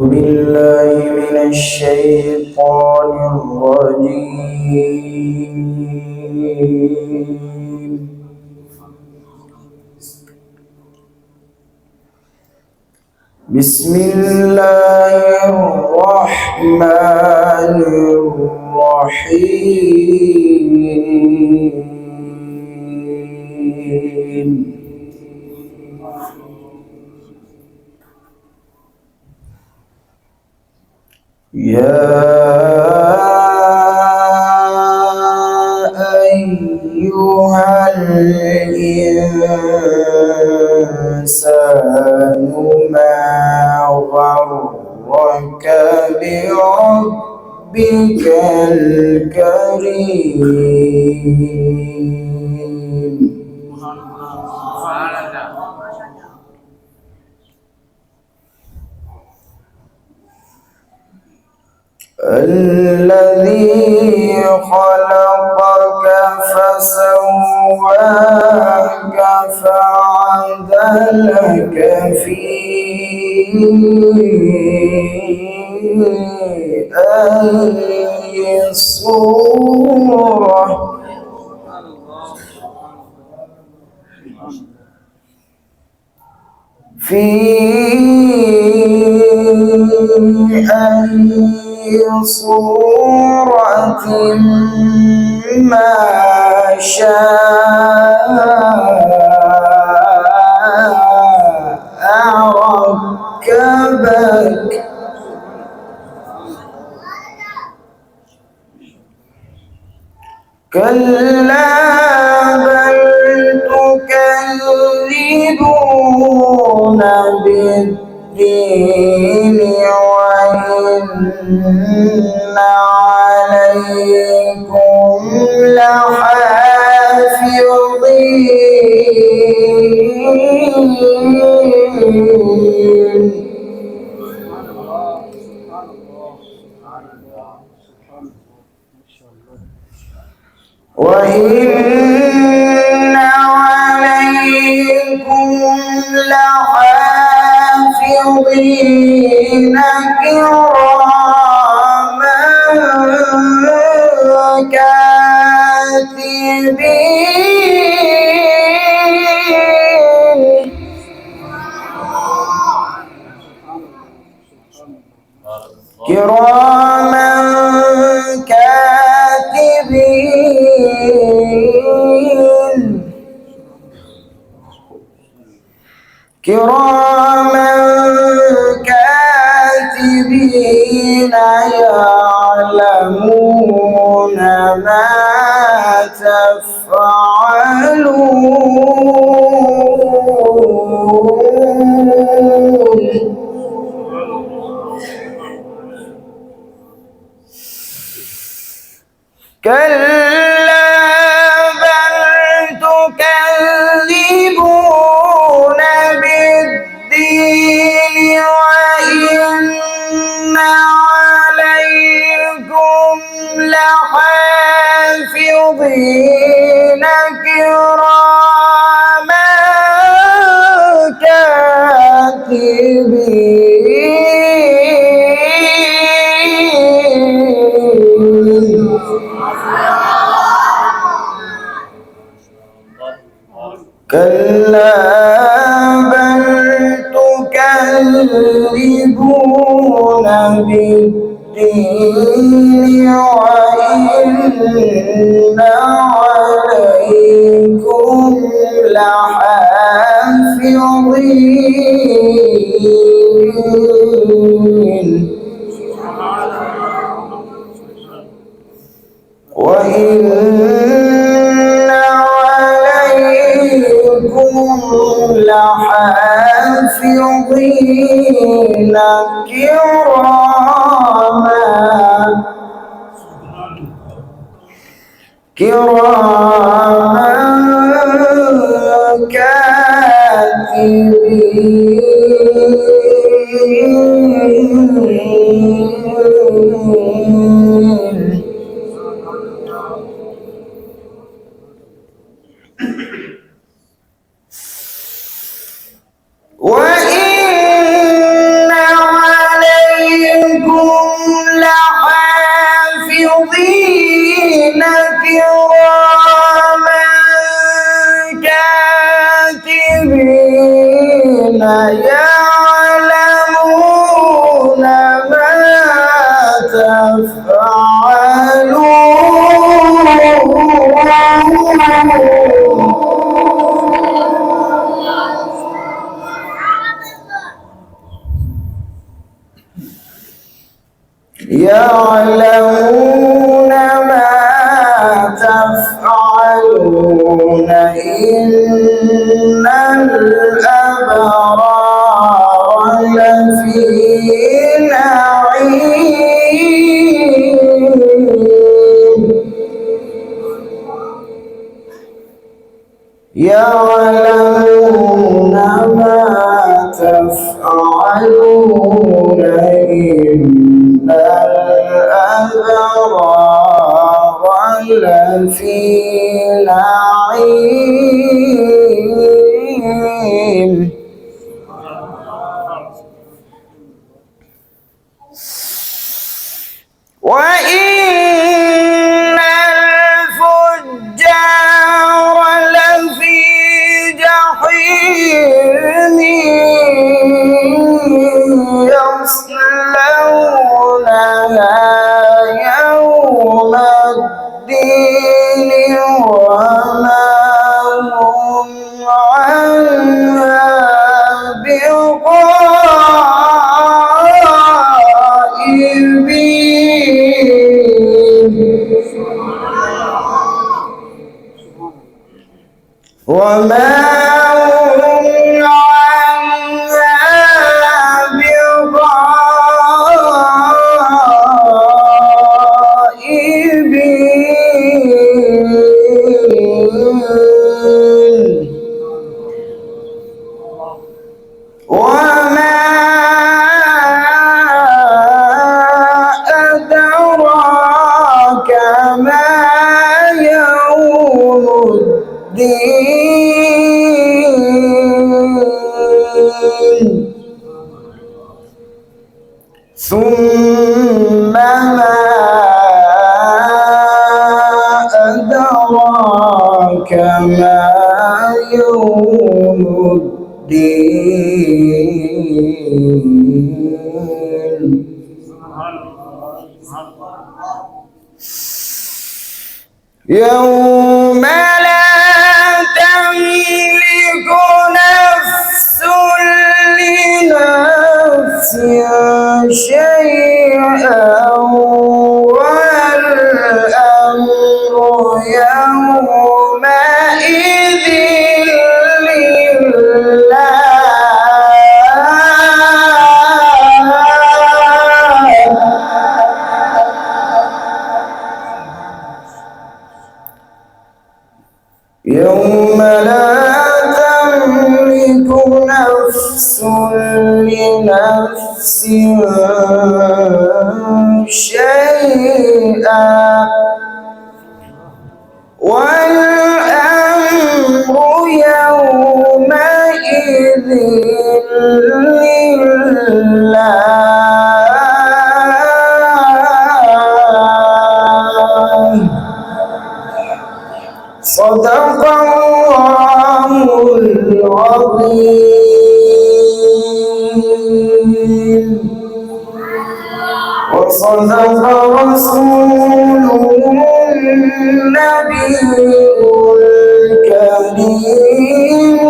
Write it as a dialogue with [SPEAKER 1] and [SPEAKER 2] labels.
[SPEAKER 1] بالله من الشيطان الرجيم. بسم الله الرحمن الرحيم. يا أيها الإنسان ما غرك بربك الكريم. الذي خلقك فسواك فعدلك في أي صورة ما شاء ركبك. كلا بل تكذبون بالدين وإن عليكم لحافظين. وإن عليكم لحافظين كراما كاتبين. كراما كاتبين. كراما كاتبين يعلمون ما تفعلون. كلا بل تكذبون بالدين وإن عليكم لحافظين كراما كاتبين. كلا بل تكذبون بالدين وإن عليكم لحافظين. وإن لحافظين كراما كاتبين. وإن عليكم يعلمون ما تفعلون إن الأبرار لفي نعيم يعلمون ما تفعلون إن الأبرار لفي نعيم وإن الفجار لفي جحيم يصلونها يوم الدين وما هم عنها وما هم عنها بغائبين وما أدراك ما يوم الدين ثم ما أدراك ما يوم الدين يوم لا تملك نفس لنفس شيئا والأمر يومئذ لله يوم لا تملك نفس لنفس شيئا والأمر يومئذ لله صدق الله العظيم وصدق رسوله النبي الكريم